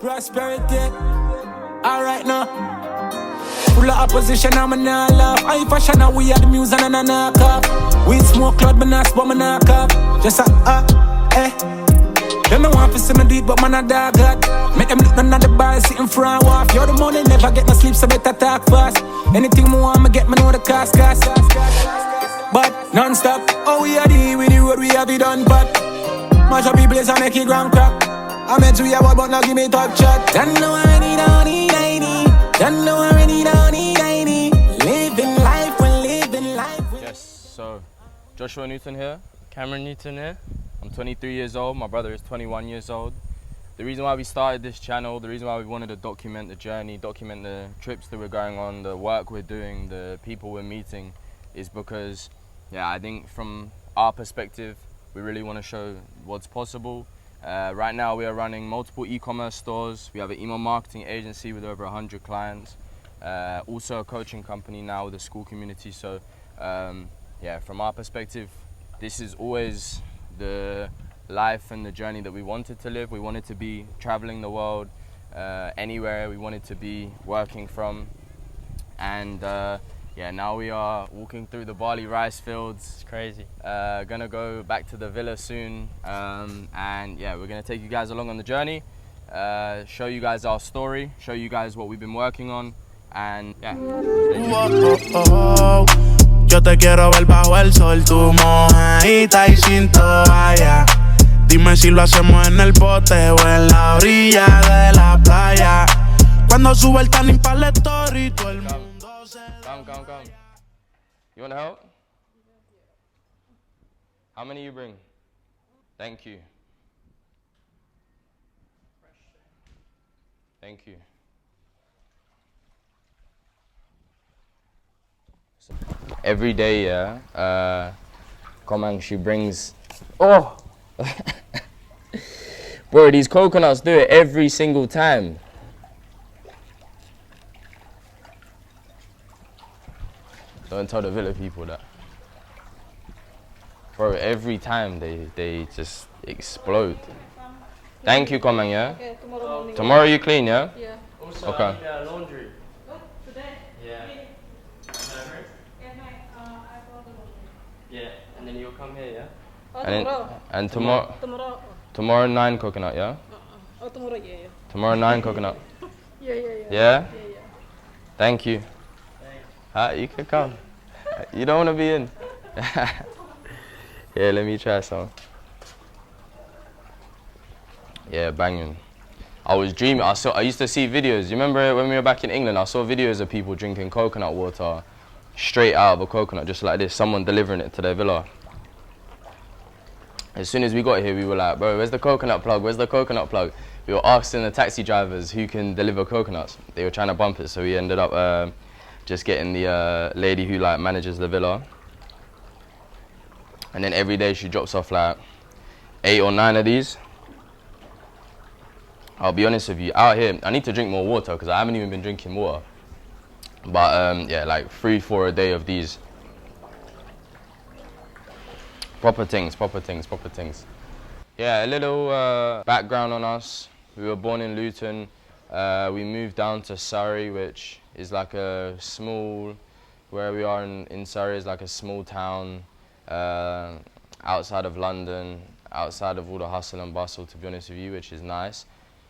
Prosperity. Alright now. Full of opposition, I'm a nah laugh. High fashion, we had the music and a knock off. We smoke cloud, but not but me knock off. Just Them no want to see me deep, but man a dog hot. Make them look none of the bar, sitting front off. You're the money, never get no sleep, so better talk fast. Anything me want, me get, me know the cost. But non-stop, oh we are with the road, we have it done, but mash up people and make it grand crack. I met you, but now give me top chat. Don't know already, don't need. Don't know already, don't need. Living life, we're living life. Yes, so Joshua Newton here. Cameron Newton here. I'm 23 years old, my brother is 21 years old. The reason why we started this channel, the reason why we wanted to document the journey, document the trips that we're going on, the work we're doing, the people we're meeting, is because, yeah, I think from our perspective, we really want to show what's possible. Right now we are running multiple e-commerce stores. We have an email marketing agency with over 100 clients. Also a coaching company now with a school community. So yeah, from our perspective, this is always the life and the journey that we wanted to live. We wanted to be traveling the world, anywhere we wanted to be working from. And yeah, now we are walking through the Bali rice fields. It's crazy. Gonna go back to the villa soon. And yeah, we're gonna take you guys along on the journey, show you guys our story, show you guys what we've been working on, and yeah. Yo te quiero ver bajo el sol, tu mojadita y sin toalla. Dime si lo hacemos en el bote o en la orilla de la playa. Cuando sube el tanning para la story, todo el mundo se... Come. You want help? How many you bring? Thank you. Thank you. Every day, yeah, Komang, she brings, oh! Bro, these coconuts do it every single time. Don't tell the villa people that. Bro, every time they just explode. Thank you, Komang, yeah? Okay, tomorrow morning. Tomorrow you clean, yeah? Yeah. Also, Okay. I need laundry. Oh, today? Yeah. Yeah, and then you'll come here, yeah? Oh, tomorrow. And tomorrow, Tomorrow. tomorrow 9 coconut, yeah? Oh, tomorrow, yeah. Tomorrow 9 coconut. Yeah. Yeah? Yeah. Thank you. Thanks. You can come. You don't want to be in. Yeah, let me try some. Yeah, banging. I was dreaming. I used to see videos. You remember when we were back in England? I saw videos of people drinking coconut water straight out of a coconut, just like this. Someone delivering it to their villa. As soon as we got here, we were like, bro, where's the coconut plug? Where's the coconut plug? We were asking the taxi drivers who can deliver coconuts. They were trying to bump it, so we ended up just getting the lady who like manages the villa. And then every day she drops off like 8 or 9 of these. I'll be honest with you, out here, I need to drink more water because I haven't even been drinking water. But yeah, like 3-4 a day of these. Proper things. Yeah, a little background on us. We were born in Luton. We moved down to Surrey, which is like a small, where we are in Surrey is like a small town outside of London, outside of all the hustle and bustle, to be honest with you, which is nice.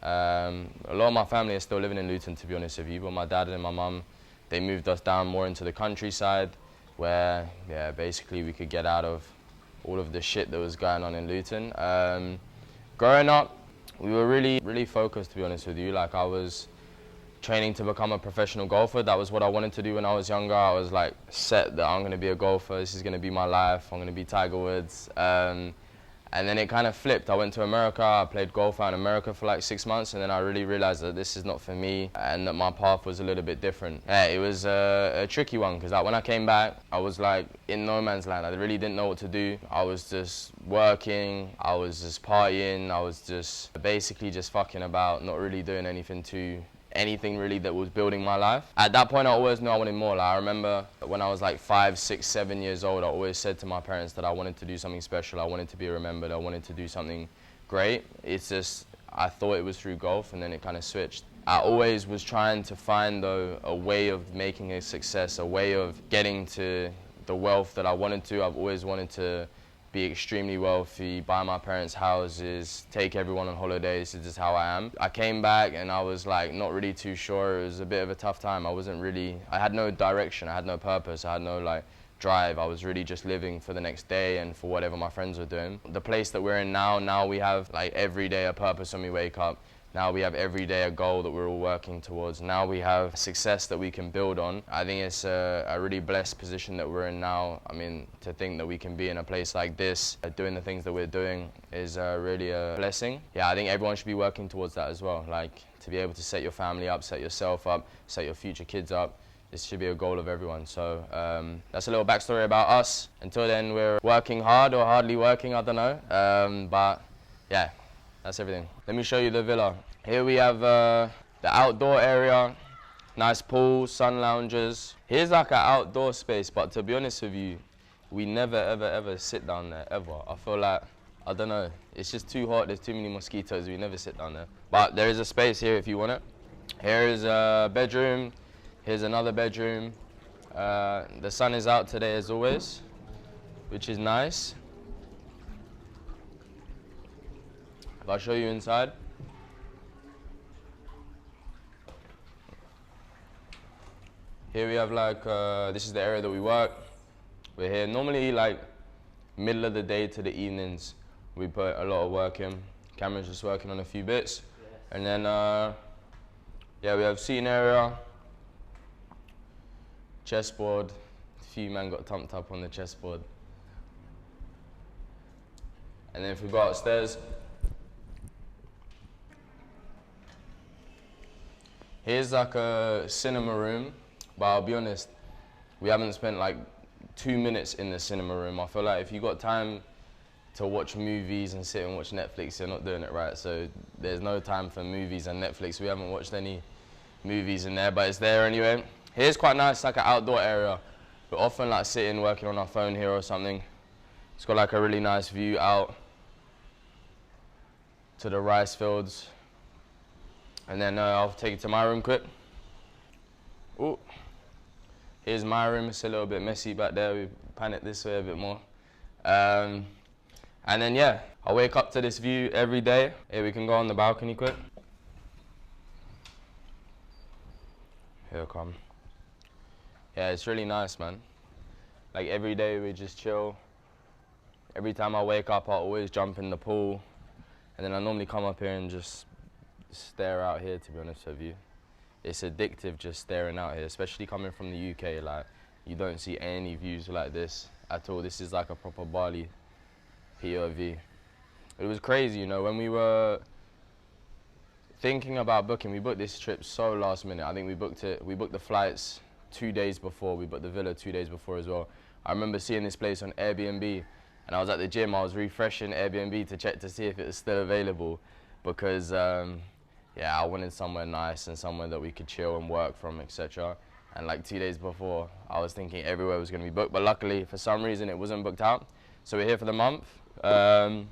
A lot of my family are still living in Luton, to be honest with you, but my dad and my mum, they moved us down more into the countryside where, yeah, basically we could get out of all of the shit that was going on in Luton. Growing up, we were really focused, to be honest with you. Like, I was training to become a professional golfer. That was what I wanted to do when I was younger. I was like set that I'm gonna be a golfer. This is gonna be my life. I'm gonna be Tiger Woods. And then it kind of flipped. I went to America, I played golf out in America for like 6 months, and then I really realized that this is not for me and that my path was a little bit different. Yeah, it was a tricky one because like, when I came back, I was like in no man's land. I really didn't know what to do. I was just working, I was just partying, I was just basically just fucking about, not really doing anything really that was building my life. At that point, I always knew I wanted more. Like, I remember when I was like 5, 6, 7 years old, I always said to my parents that I wanted to do something special. I wanted to be remembered. I wanted to do something great. It's just, I thought it was through golf, and then it kind of switched. I always was trying to find a way of making a success, a way of getting to the wealth that I wanted to. I've always wanted to be extremely wealthy, buy my parents' houses, take everyone on holidays. This is how I am. I came back and I was like not really too sure. It was a bit of a tough time. I had no direction, I had no purpose, I had no like drive. I was really just living for the next day and for whatever my friends were doing. The place that we're in now we have like every day a purpose when we wake up. Now we have every day a goal that we're all working towards. Now we have success that we can build on. I think it's a really blessed position that we're in now. I mean, to think that we can be in a place like this, doing the things that we're doing is really a blessing. Yeah, I think everyone should be working towards that as well. Like, to be able to set your family up, set yourself up, set your future kids up. This should be a goal of everyone. So that's a little backstory about us. Until then, we're working hard or hardly working, I don't know. But yeah. That's everything. Let me show you the villa. Here we have the outdoor area, nice pool, sun lounges. Here's like an outdoor space, but to be honest with you, we never ever sit down there, ever. I feel like, I don't know, it's just too hot, there's too many mosquitoes, we never sit down there. But there is a space here if you want it. Here is a bedroom, here's another bedroom. The sun is out today as always, which is nice. I'll show you inside. Here we have like, this is the area that we work. We're here normally like middle of the day to the evenings. We put a lot of work in. Cameron's just working on a few bits. Yes. And then, yeah, we have seating area, chessboard. A few men got thumped up on the chessboard. And then if we go upstairs, here's like a cinema room, but I'll be honest, we haven't spent like 2 minutes in the cinema room. I feel like if you got time to watch movies and sit and watch Netflix, you're not doing it right. So there's no time for movies and Netflix. We haven't watched any movies in there, but it's there anyway. Here's quite nice, like an outdoor area. We're often like sitting, working on our phone here or something. It's got like a really nice view out to the rice fields. And then I'll take you to my room quick. Ooh. Here's my room. It's a little bit messy back there. We pan it this way a bit more. And then yeah, I wake up to this view every day. Here we can go on the balcony quick. Here I come. Yeah, it's really nice, man. Like every day we just chill. Every time I wake up, I always jump in the pool. And then I normally come up here and just stare out here, to be honest with you. It's addictive just staring out here, especially coming from the UK. Like, you don't see any views like this at all. This is like a proper Bali POV. It was crazy, you know, when we were thinking about booking, we booked this trip so last minute. I think we booked the flights 2 days before, we booked the villa 2 days before as well. I remember seeing this place on Airbnb, and I was at the gym, I was refreshing Airbnb to check to see if it was still available, because yeah, I wanted somewhere nice and somewhere that we could chill and work from, etc. And like 2 days before, I was thinking everywhere was going to be booked, but luckily, for some reason, it wasn't booked out. So we're here for the month. Yeah,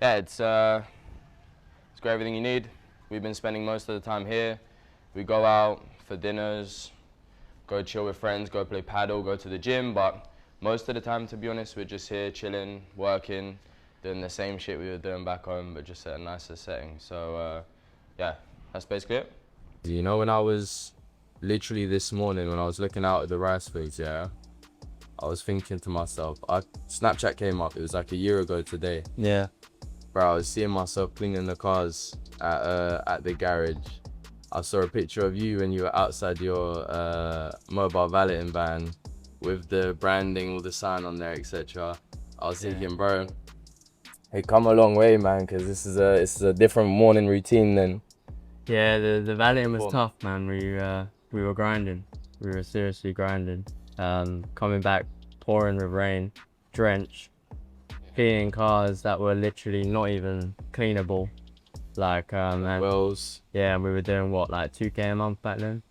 it's got everything you need. We've been spending most of the time here. We go out for dinners, go chill with friends, go play paddle, go to the gym, but most of the time, to be honest, we're just here chilling, working, doing the same shit we were doing back home, but just at a nicer setting. So yeah, that's basically it. You know, when I was literally this morning, when I was looking out at the rice fields, yeah, I was thinking to myself, Snapchat came up, it was like a year ago today. Yeah. Bro, I was seeing myself cleaning the cars at the garage. I saw a picture of you when you were outside your mobile valeting van with the branding, all the sign on there, etc. I was thinking, bro, hey, come a long way, man, because this is a different morning routine than. Yeah, the valeting was tough, man. We were grinding. We were seriously grinding. Coming back, pouring with rain, drenched, cleaning cars that were literally not even cleanable. Like, wells. Yeah, and we were doing what, like 2K a month back then?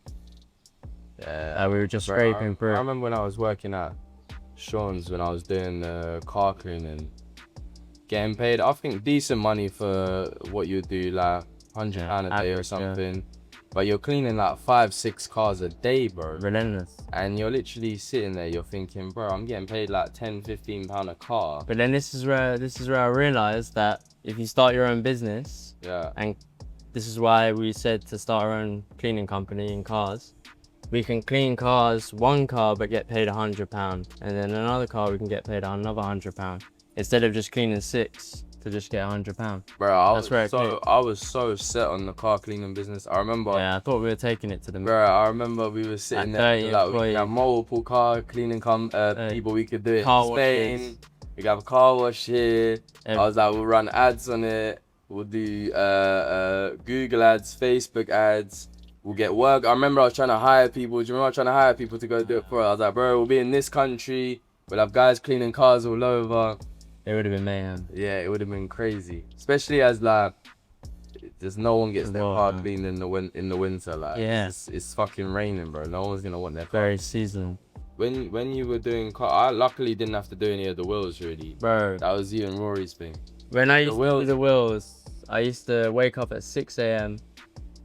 Yeah. We were just scraping through. I remember when I was working at Sean's, when I was doing car cleaning, getting paid, I think, decent money for what you do, like £100 a day or something. But you're cleaning like 5-6 cars a day, bro. Relentless. And you're literally sitting there, you're thinking, bro, I'm getting paid like £10-15 a car. But then this is where I realized that if you start your own business, and this is why we said to start our own cleaning company in cars. We can clean cars, one car, but get paid £100, and then another car we can get paid another £100 instead of just cleaning 6 to just get £100. Bro, I was so set on the car cleaning business. I remember. Yeah, I thought we were taking it to the. Bro, I remember we were sitting there like we had multiple car cleaning people. We could do it in Spain. We could have a car wash here. I was like, we'll run ads on it. We'll do Google ads, Facebook ads. We'll get work. I remember I was trying to hire people. Do you remember I was trying to hire people to go do it for us? I was like, bro, we'll be in this country. We'll have guys cleaning cars all over. It would have been mayhem. Yeah, it would have been crazy. Especially as like, there's no one gets their car cleaned in the winter. Like, it's fucking raining, bro. No one's gonna want their car. Very seasonal. When you were doing car, I luckily didn't have to do any of the wheels really. Bro, that was you and Rory's thing. When I used to do the wheels, I used to wake up at 6 a.m,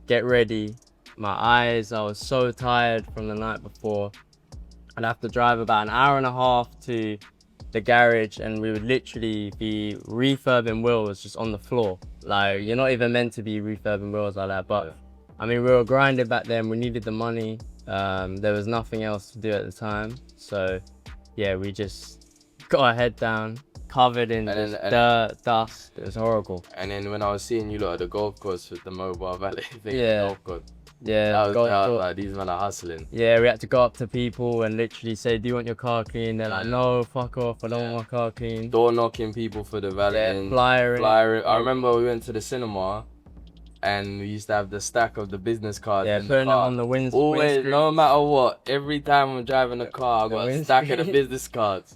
get ready. My eyes, I was so tired from the night before. I'd have to drive about an hour and a half to the garage, and we would literally be refurbing wheels just on the floor. Like, you're not even meant to be refurbing wheels like that, but I mean, we were grinding back then. We needed the money. There was nothing else to do at the time, so yeah, we just got our head down, covered in dirt, dust. It was horrible. And then when I was seeing you lot at the golf course with the mobile valet thing, golf course. Yeah, like, these men are hustling. Yeah, we had to go up to people and literally say, do you want your car clean? They're like, no, fuck off, I don't want my car clean. Door knocking people for the valeting. Flyering. I remember we went to the cinema and we used to have the stack of the business cards. Yeah, putting it on the windscreen. Always, no matter what, every time I'm driving a car, I got a stack of the business cards.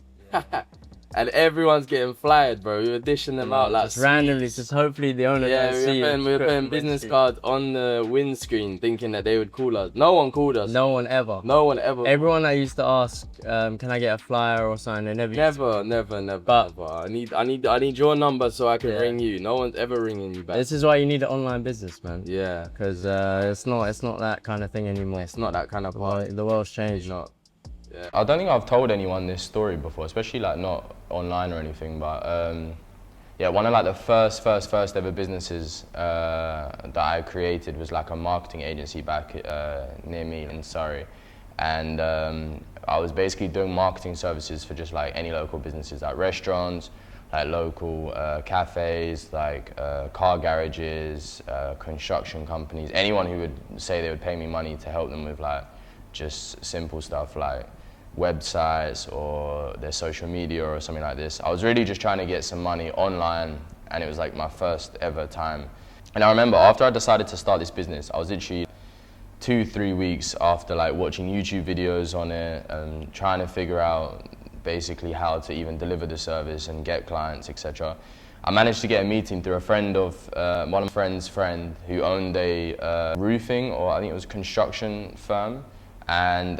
And everyone's getting flyed, bro. We were dishing them out like just randomly, just hopefully the owner doesn't see it. We were putting business cards on the windscreen, thinking that they would call us. No one called us. No one ever. No one ever. Everyone I used to ask, can I get a flyer or something? They never. Never. But I need your number so I can ring you. No one's ever ringing you back. This is why you need an online business, man. Yeah. Because it's not that kind of thing anymore. It's not that kind of part. The world's changed. Not. Yeah. I don't think I've told anyone this story before, especially like not online or anything, but yeah, one of like the first ever businesses that I created was like a marketing agency back near me in Surrey, and I was basically doing marketing services for just like any local businesses, like restaurants, like local cafes, like car garages, construction companies, anyone who would say they would pay me money to help them with like just simple stuff like websites or their social media or something like this. I was really just trying to get some money online, and it was like my first ever time. And I remember after I decided to start this business, I was literally 2-3 weeks after like watching YouTube videos on it and trying to figure out basically how to even deliver the service and get clients, etc. I managed to get a meeting through a friend of one of my friend's friend who owned a roofing, or I think it was a construction firm. And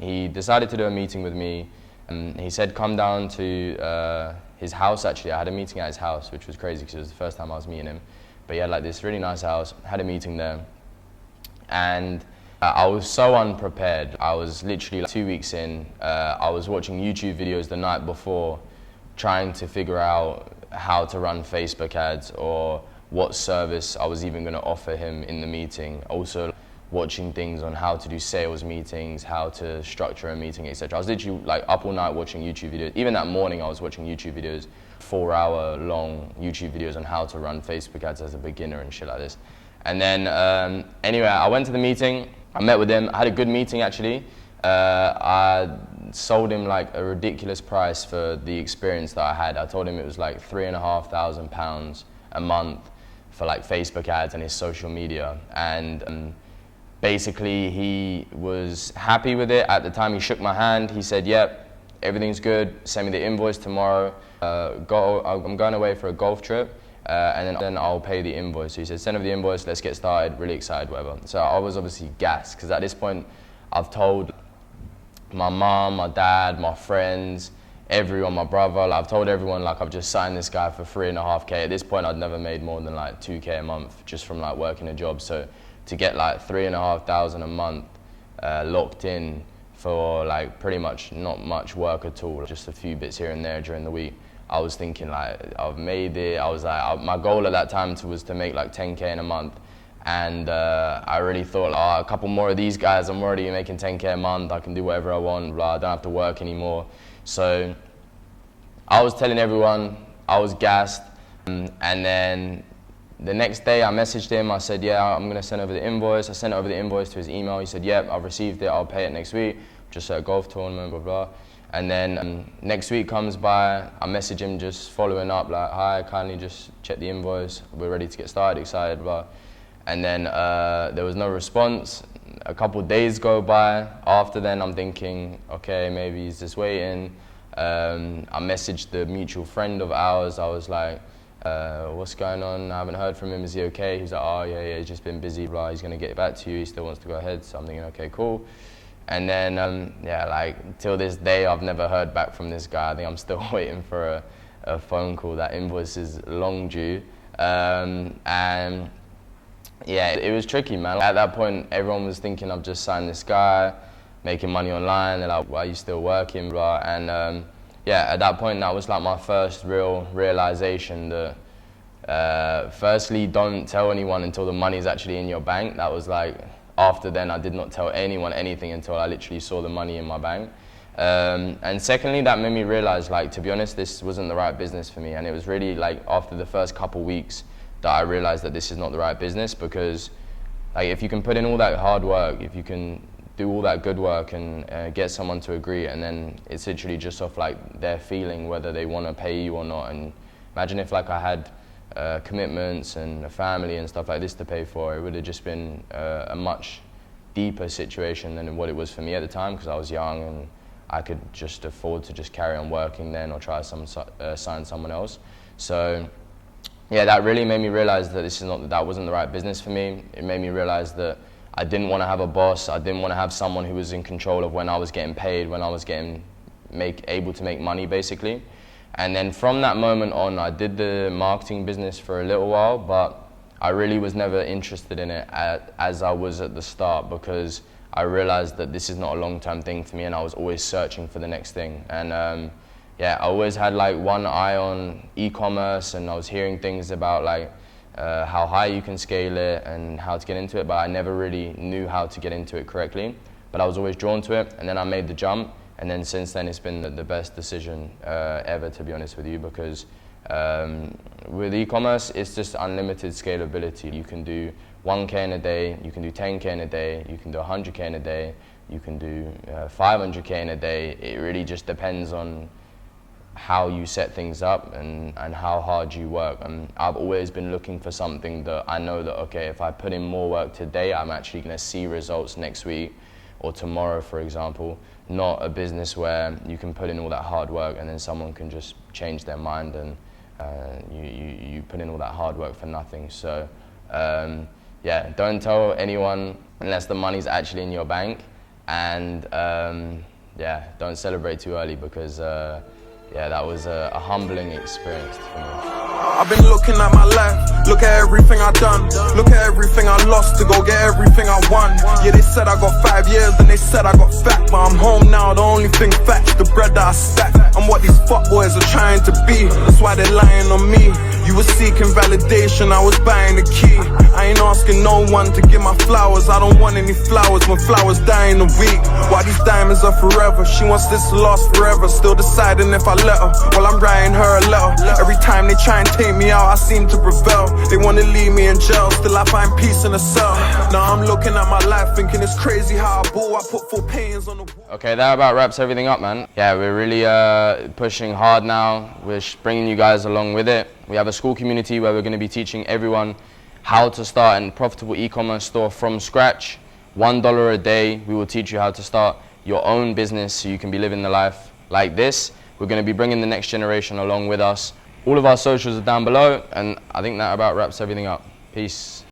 he decided to do a meeting with me. He said, come down to his house, actually. I had a meeting at his house, which was crazy because it was the first time I was meeting him. But he had like this really nice house, had a meeting there. And I was so unprepared. I was literally like 2 weeks in. I was watching YouTube videos the night before, trying to figure out how to run Facebook ads or what service I was even gonna offer him in the meeting. Also, watching things on how to do sales meetings, how to structure a meeting, etc. I was literally like up all night watching YouTube videos. Even that morning I was watching YouTube videos, 4-hour long YouTube videos on how to run Facebook ads as a beginner and shit like this. And then anyway, I went to the meeting, I met with him, I had a good meeting actually. I sold him like a ridiculous price for the experience that I had. I told him it was like £3,500 a month for like Facebook ads and his social media. And basically, he was happy with it. At the time, he shook my hand. He said, yep, everything's good. Send me the invoice tomorrow. I'm going away for a golf trip, and then I'll pay the invoice. So he said, send over the invoice. Let's get started. Really excited, whatever. So I was obviously gassed, because at this point, I've told my mom, my dad, my friends, everyone, my brother, like, I've told everyone like I've just signed this guy for 3.5K. At this point I'd never made more than like 2K a month just from like working a job. So to get like 3,500 a month locked in for like pretty much not much work at all, just a few bits here and there during the week, I was thinking like I've made it. I was like, my goal at that time was to make like 10K in a month. And I really thought, a couple more of these guys, I'm already making 10K a month, I can do whatever I want, blah, I don't have to work anymore. So I was telling everyone, I was gassed. And then the next day I messaged him, I said, yeah, I'm gonna send over the invoice. I sent over the invoice to his email. He said, yep, I've received it, I'll pay it next week, just at a golf tournament, blah, blah. And then next week comes by, I message him just following up, like, hi, kindly just check the invoice, we're ready to get started, excited, blah. And then there was no response. A couple days go by. After then, I'm thinking, okay, maybe he's just waiting. I messaged the mutual friend of ours. I was like, what's going on? I haven't heard from him. Is he okay? He's like, oh, yeah, he's just been busy, blah. He's going to get back to you. He still wants to go ahead. So I'm thinking, okay, cool. And then, yeah, like, till this day, I've never heard back from this guy. I think I'm still waiting for a phone call. That invoice is long due. And yeah, it was tricky, man. At that point, everyone was thinking I've just signed this guy, making money online. They're like, why are you still working, blah? And yeah, at that point, that was like my first real realization that firstly, don't tell anyone until the money's actually in your bank. That was like, after then, I did not tell anyone anything until I literally saw the money in my bank. And secondly, that made me realize, like, to be honest, this wasn't the right business for me. And it was really like after the first couple weeks that I realized that this is not the right business, because like if you can put in all that hard work, if you can do all that good work and get someone to agree, and then it's literally just off like their feeling whether they want to pay you or not. And imagine if like I had commitments and a family and stuff like this to pay for, it would have just been a much deeper situation than what it was for me at the time, because I was young and I could just afford to just carry on working then or try sign someone else. So yeah, that really made me realize that that wasn't the right business for me. It made me realize that I didn't want to have a boss. I didn't want to have someone who was in control of when I was getting paid, when I was able to make money, basically. And then from that moment on, I did the marketing business for a little while, but I really was never interested in it as I was at the start, because I realized that this is not a long-term thing for me, and I was always searching for the next thing. And yeah, I always had like one eye on e-commerce, and I was hearing things about like how high you can scale it and how to get into it, but I never really knew how to get into it correctly. But I was always drawn to it, and then I made the jump, and then since then it's been the best decision ever, to be honest with you, because with e-commerce it's just unlimited scalability. You can do 1K in a day, you can do 10K in a day, you can do 100K in a day, you can do 500K in a day. It really just depends on how you set things up and how hard you work. And I've always been looking for something that I know that, okay, if I put in more work today, I'm actually going to see results next week or tomorrow, for example. Not a business where you can put in all that hard work and then someone can just change their mind and you put in all that hard work for nothing. So yeah, don't tell anyone unless the money's actually in your bank, and yeah, don't celebrate too early, because yeah, that was a humbling experience for me. I've been looking at my life, look at everything I've done, look at everything I lost to go get everything I won. Yeah, they said I got 5 years and they said I got fat, but I'm home now, the only thing fat's the bread that I stack. I'm what these fuckboys are trying to be, that's why they're lying on me. You were seeking validation, I was buying the key. I ain't asking no one to give my flowers, I don't want any flowers when flowers die in a week. Why these diamonds are forever, she wants this to last forever, still deciding if I let her, while I'm writing her a letter. Every time they try and take me out, I seem to prevail. They wanna leave me in jail, still I find peace in a cell. Now I'm looking at my life thinking it's crazy how I ball, I put 4 paintings on the wall. Okay, that about wraps everything up, man. Yeah, we're really pushing hard now. We're bringing you guys along with it. We have a school community where we're going to be teaching everyone how to start a profitable e-commerce store from scratch. $1 a day, we will teach you how to start your own business so you can be living the life like this. We're going to be bringing the next generation along with us. All of our socials are down below, and I think that about wraps everything up. Peace.